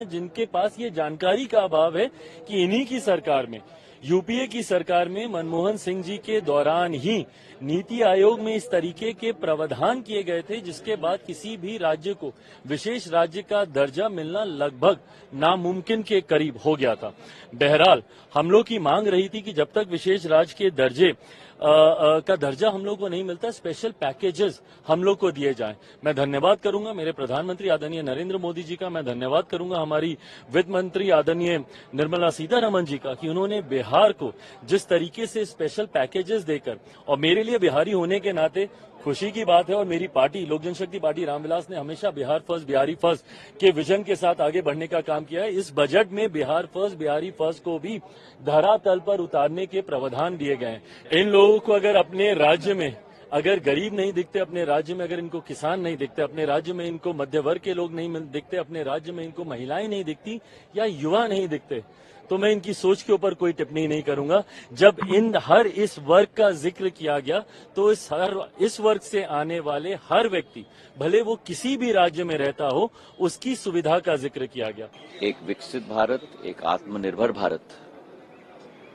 जिनके पास ये जानकारी का अभाव है कि इन्हीं की सरकार में, यूपीए की सरकार में मनमोहन सिंह जी के दौरान ही नीति आयोग में इस तरीके के प्रावधान किए गए थे जिसके बाद किसी भी राज्य को विशेष राज्य का दर्जा मिलना लगभग नामुमकिन के करीब हो गया था। बहरहाल हम लोग की मांग रही थी कि जब तक विशेष राज्य के दर्जे का दर्जा हम लोग को नहीं मिलता, स्पेशल पैकेजेस हम लोग को दिए जाएं। मैं धन्यवाद करूंगा मेरे प्रधानमंत्री आदरणीय नरेंद्र मोदी जी का, मैं धन्यवाद करूंगा हमारी वित्त मंत्री आदरणीय निर्मला सीतारमण जी का कि उन्होंने बिहार को जिस तरीके से स्पेशल पैकेजेस देकर, और मेरे लिए बिहारी होने के नाते खुशी की बात है, और मेरी पार्टी लोक जनशक्ति पार्टी रामविलास ने हमेशा बिहार फर्स्ट बिहारी फर्स्ट के विजन के साथ आगे बढ़ने का काम किया है। इस बजट में बिहार फर्स्ट बिहारी फर्स्ट को भी धरातल पर उतारने के प्रावधान दिए गए हैं। इन लोगों को अगर अपने राज्य में अगर गरीब नहीं दिखते, अपने राज्य में अगर इनको किसान नहीं दिखते, अपने राज्य में इनको मध्य वर्ग के लोग नहीं दिखते, अपने राज्य में इनको महिलाएं नहीं दिखती या युवा नहीं दिखते, तो मैं इनकी सोच के ऊपर कोई टिप्पणी नहीं करूंगा। जब इन हर इस वर्ग का जिक्र किया गया तो इस वर्ग से आने वाले हर व्यक्ति, भले वो किसी भी राज्य में रहता हो, उसकी सुविधा का जिक्र किया गया। एक विकसित भारत, एक आत्मनिर्भर भारत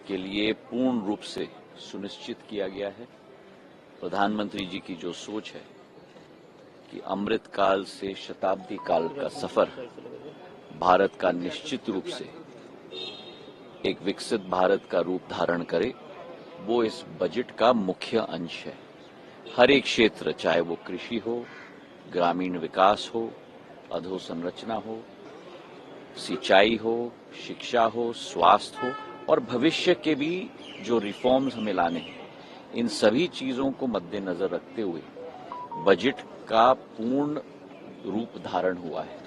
के लिए पूर्ण रूप से सुनिश्चित किया गया है। प्रधानमंत्री जी की जो सोच है कि अमृत काल से शताब्दी काल का सफर भारत का निश्चित रूप से एक विकसित भारत का रूप धारण करे, वो इस बजट का मुख्य अंश है। हर एक क्षेत्र, चाहे वो कृषि हो, ग्रामीण विकास हो, अधोसंरचना हो, सिंचाई हो, शिक्षा हो, स्वास्थ्य हो, और भविष्य के भी जो रिफॉर्म्स हमें लाने हैं, इन सभी चीजों को मद्देनजर रखते हुए बजट का पूर्ण रूप धारण हुआ है।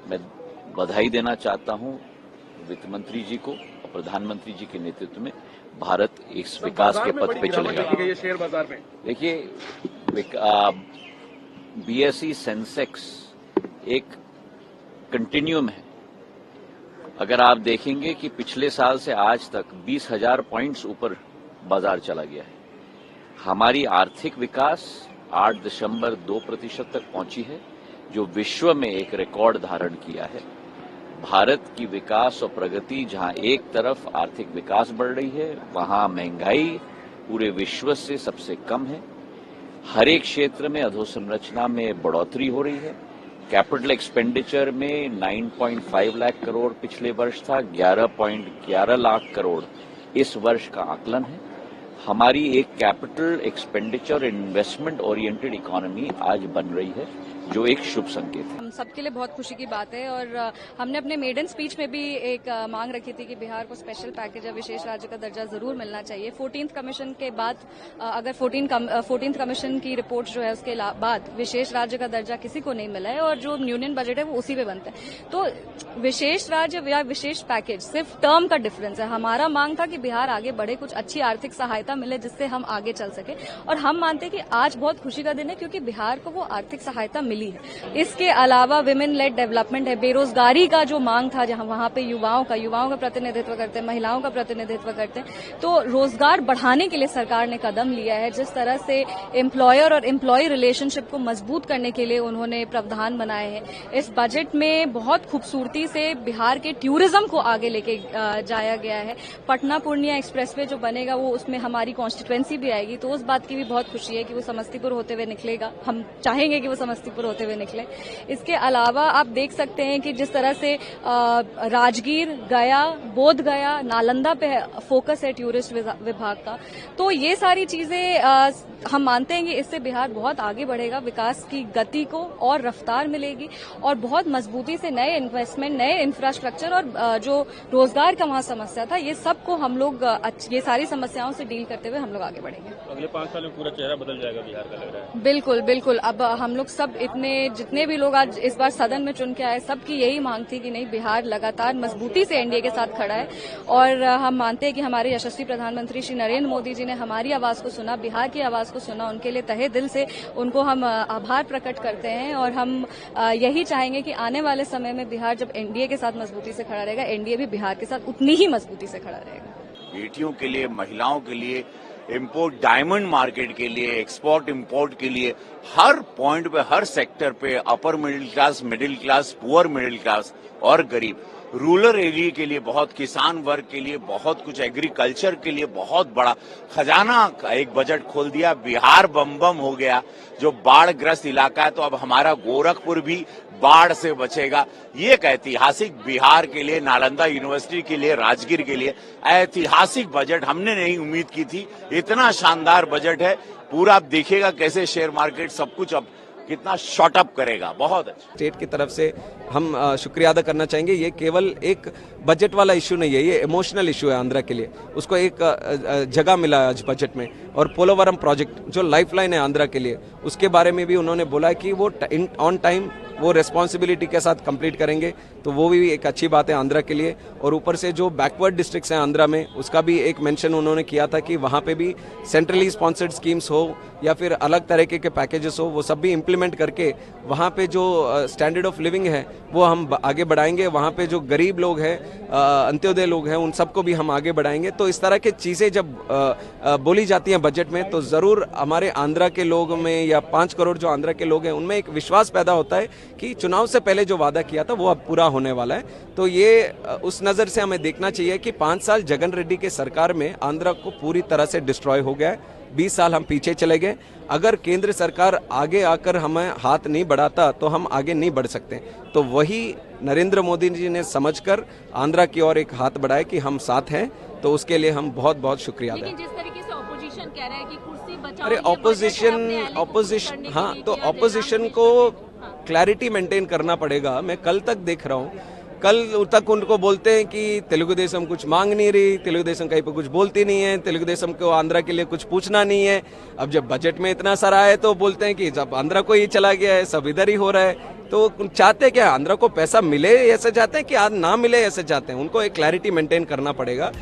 मैं बधाई देना चाहता हूं वित्त मंत्री जी को और प्रधानमंत्री जी के नेतृत्व में भारत इस विकास के पथ पे चलेगा। शेयर बाजार में देखिए, बीएसई सेंसेक्स एक कंटिन्यूम है। अगर आप देखेंगे कि पिछले साल से आज तक 20,000 पॉइंट्स ऊपर बाजार चला गया है। हमारी आर्थिक विकास 8.2% तक पहुंची है, जो विश्व में एक रिकॉर्ड धारण किया है। भारत की विकास और प्रगति, जहां एक तरफ आर्थिक विकास बढ़ रही है, वहां महंगाई पूरे विश्व से सबसे कम है। हर एक क्षेत्र में अधोसंरचना में बढ़ोतरी हो रही है। कैपिटल एक्सपेंडिचर में 9.5 लाख करोड़ पिछले वर्ष था, 11.11 लाख करोड़ इस वर्ष का आकलन है। हमारी एक capital expenditure investment oriented economy आज बन रही है, जो एक शुभ संकेत है। हम सबके लिए बहुत खुशी की बात है, और हमने अपने मेडन स्पीच में भी एक मांग रखी थी कि बिहार को स्पेशल पैकेज या विशेष राज्य का दर्जा जरूर मिलना चाहिए। 14th कमीशन के बाद अगर 14th कमीशन की रिपोर्ट जो है उसके बाद विशेष राज्य का दर्जा किसी को नहीं मिला है, और जो यूनियन बजट है वो उसी पे बनता है। तो विशेष राज्य या विशेष पैकेज सिर्फ टर्म का डिफरेंस है। हमारा मांग था कि बिहार आगे बढ़े, कुछ अच्छी आर्थिक सहायता मिले जिससे हम आगे चल सके, और हम मानते हैं कि आज बहुत खुशी का दिन है क्योंकि बिहार को वो आर्थिक सहायता मिली है। इसके अलावा विमेन लेड डेवलपमेंट है, बेरोजगारी का जो मांग था, जहां वहां पे युवाओं का प्रतिनिधित्व करते हैं, महिलाओं का प्रतिनिधित्व करते हैं, तो रोजगार बढ़ाने के लिए सरकार ने कदम लिया है। जिस तरह से एम्प्लॉयर और एम्प्लॉय रिलेशनशिप को मजबूत करने के लिए उन्होंने प्रावधान बनाए हैं। इस बजट में बहुत खूबसूरती से बिहार के टूरिज्म को आगे लेके जाया गया है। पटना पूर्णिया एक्सप्रेसवे जो बनेगा वो उसमें हमारी कॉन्स्टिट्यूएंसी भी आएगी, तो उस बात की भी बहुत खुशी है कि वो समस्तीपुर होते हुए निकलेगा। हम चाहेंगे कि वो समस्तीपुर होते हुए निकले। इसके अलावा आप देख सकते हैं कि जिस तरह से राजगीर, गया, बोध गया, नालंदा पे फोकस है टूरिस्ट विभाग का, तो ये सारी चीजें हम मानते हैं कि इससे बिहार बहुत आगे बढ़ेगा, विकास की गति को और रफ्तार मिलेगी, और बहुत मजबूती से नए इन्वेस्टमेंट, नए इंफ्रास्ट्रक्चर और जो रोजगार का वहां समस्या था, ये सबको हम लोग ये सारी समस्याओं से डील करते हुए हम लोग आगे बढ़ेंगे। अगले 5 साल में पूरा चेहरा बदल जाएगा बिहार का, लग रहा है। बिल्कुल बिल्कुल। अब हम लोग सब जितने भी लोग आज इस बार सदन में चुन के आए, सबकी यही मांग थी कि नहीं, बिहार लगातार मजबूती से एनडीए के साथ खड़ा है, और हम मानते हैं कि हमारे यशस्वी प्रधानमंत्री श्री नरेंद्र मोदी जी ने हमारी आवाज को सुना, बिहार की आवाज को सुना। उनके लिए तहे दिल से उनको हम आभार प्रकट करते हैं, और हम यही चाहेंगे कि आने वाले समय में बिहार जब एनडीए के साथ मजबूती से खड़ा रहेगा, एनडीए भी बिहार के साथ उतनी ही मजबूती से खड़ा रहेगा। बेटियों के लिए, महिलाओं के लिए इंपोर्ट डायमंड मार्केट के लिए, एक्सपोर्ट इंपोर्ट के लिए, हर पॉइंट पे, हर सेक्टर पे, upper middle class, poor middle class और गरीब, रूरल एरिया के लिए बहुत, किसान वर्ग के लिए बहुत कुछ, एग्रीकल्चर के लिए बहुत बड़ा खजाना का एक बजट खोल दिया। बिहार बम बम हो गया, जो बाढ़ ग्रस्त इलाका है, तो अब हमारा गोरखपुर भी बाढ़ से बचेगा। ये एक ऐतिहासिक, बिहार के लिए, नालंदा यूनिवर्सिटी के लिए, राजगीर के लिए ऐतिहासिक बजट हमने नहीं उम्मीद की थी। इतना शानदार बजट है, पूरा आप देखिएगा कैसे शेयर मार्केट सब कुछ अब कितना शॉर्ट अप करेगा। बहुत अच्छा। स्टेट की तरफ से हम शुक्रिया अदा करना चाहेंगे। ये केवल एक बजट वाला इशू नहीं है, ये इमोशनल इशू है आंध्रा के लिए। उसको एक जगह मिला आज बजट में। और पोलोवरम प्रोजेक्ट जो लाइफलाइन है आंध्रा के लिए, उसके बारे में भी उन्होंने बोला कि वो ऑन टाइम वो रिस्पॉन्सिबिलिटी के साथ कंप्लीट करेंगे, तो वो भी एक अच्छी बात है आंध्रा के लिए। और ऊपर से जो बैकवर्ड डिस्ट्रिक्ट्स हैं आंध्रा में, उसका भी एक मेंशन उन्होंने किया था कि वहाँ पे भी सेंट्रली स्पॉन्सर्ड स्कीम्स हो या फिर अलग तरीके के पैकेजेस हो, वो सब भी इम्प्लीमेंट करके वहाँ पे जो स्टैंडर्ड ऑफ लिविंग है वो हम आगे बढ़ाएंगे। वहाँ पे जो गरीब लोग हैं, अंत्योदय लोग हैं, उन सबको भी हम आगे बढ़ाएंगे। तो इस तरह की चीज़ें जब बोली जाती हैं बजट में, तो ज़रूर हमारे आंध्रा के लोग में या 5 करोड़ जो आंध्रा के लोग हैं उनमें एक विश्वास पैदा होता है कि चुनाव से पहले जो वादा किया था वो अब पूरा होने वाला है। तो ये उस नज़र से हमें देखना चाहिए कि 5 साल जगन रेड्डी के सरकार में आंध्रा को पूरी तरह से डिस्ट्रॉय हो गया है। 20 साल हम पीछे चले गए। अगर केंद्र सरकार आगे आकर हमें हाथ नहीं बढ़ाता तो हम आगे नहीं बढ़ सकते। तो वही नरेंद्र मोदी जी ने समझकर आंध्रा की ओर एक हाथ बढ़ाया कि हम साथ हैं, तो उसके लिए हम बहुत बहुत शुक्रिया अदा। लेकिन जिस तरीके से ऑपोजिशन कह रहा है कि कुर्सी बचाओ, अरे ऑपोजिशन हाँ, तो ऑपोजिशन को क्लैरिटी मेंटेन करना पड़ेगा। मैं कल तक देख रहा हूँ, कल तक उनको बोलते हैं कि तेलुगु देशम कुछ मांग नहीं रही, तेलुगु देशम कहीं पर कुछ बोलती नहीं है, तेलुगु देशम को आंध्रा के लिए कुछ पूछना नहीं है। अब जब बजट में इतना सारा है तो बोलते हैं कि जब आंध्रा को ही चला गया है, सब इधर ही हो रहा है। तो चाहते क्या, आंध्रा को पैसा मिले ऐसे चाहते हैं कि आज ना मिले ऐसे चाहते हैं? उनको एक क्लैरिटी मेंटेन करना पड़ेगा।